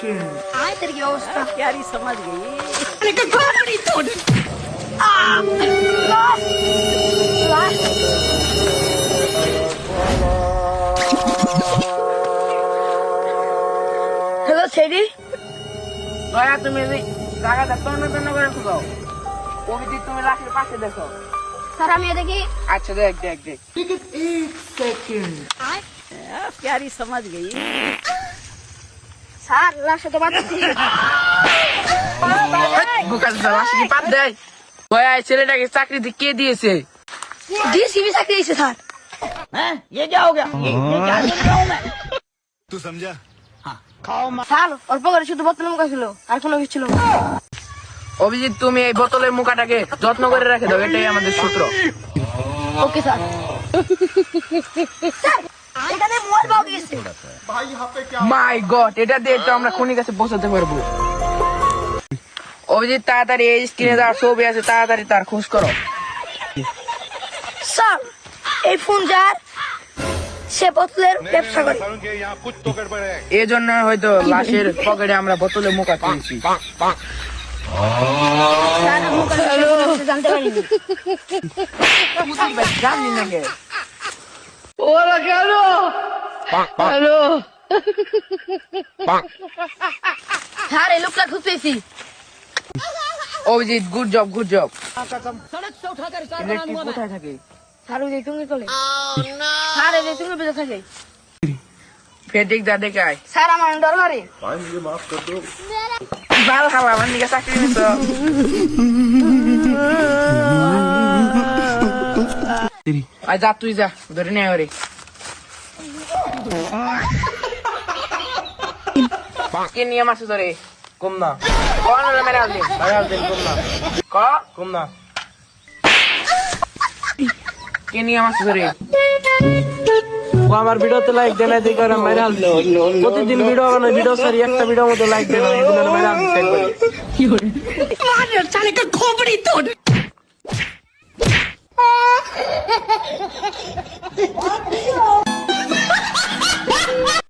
आए तेरी की अवस्था प्यारी समझ गई। हेलो सेडी দয়া তুমি এই জায়গাটা তন্ন তন্ন করে খুঁজো। কবিতি তুমি লাশের পাশে দেখো। सर हम ये देखिए আচ্ছা দেখ দেখ দেখ। प्यारी समझ गई। सर लाश तो बात थी বুকাস লাশ কি পাত দেয়? দয়া এই ছেলেটাকে চাকরি কে দিয়েছে? डीसी भी सकते इसे सर হ্যাঁ ये क्या हो गया? ये क्या सुन रहा हूं मैं? तू समझा? सर অল্প করে শুধু বোতল মুখা ছিল আর কোনো কিছু ছিল না অভিজিৎ তুমি এই বোতলের মুখাটাকে যত্ন করে রেখে দাও, এটাই আমাদের সূত্র। ওকে স্যার স্যার এখানে মোবাইল পাওয়া গেছে মাই গড, এটা দিয়ে তো আমরা খুনি কাছে পৌঁছাতে পারবো। অভিজিৎ তাড়াতাড়ি এই স্ক্রিনে যার ছবি আছে তাড়াতাড়ি তার খোঁজ করো। স্যার এই ফোন যার সে বোতলের ব্যবসা করে सालों के यहाँ कुछ तो गड़बड़ है। এই জন্য হয়তো লাশের পকেটে আমরা বোতলের মুখা পেয়েছি। স্যার মুখা জানতে পারিনি জানি না কে স্যার এই লোকটা খুব পেয়েছি Abhijit good job good job. কোথায় থাকে? স্যার ওই যে তুমি চলে স্যার এই যে তুমি বেঁচে থাকে ফেটিক দা দেখে আয়। স্যার আমার ডর মারে ভাল খালা আমার নিকে চাকরি নিত। আয় যা তুই যা ধরে নে ওরে। কে নিয়ে মাসে ধরে কম না কোন মেরে আলদি ভাই আলদি কম না ক কম না কে নিয়ে মাসে ধরে ও আমার ভিডিওতে লাইক দেন এই করে মেরে হাল দিও প্রতিদিন ভিডিও বানাই ভিডিও সারি একটা ভিডিও মতো লাইক দেন এই দিনের মেরে হাল দিতে একবার কি করে মার চালে কা খোপড়ি তোড়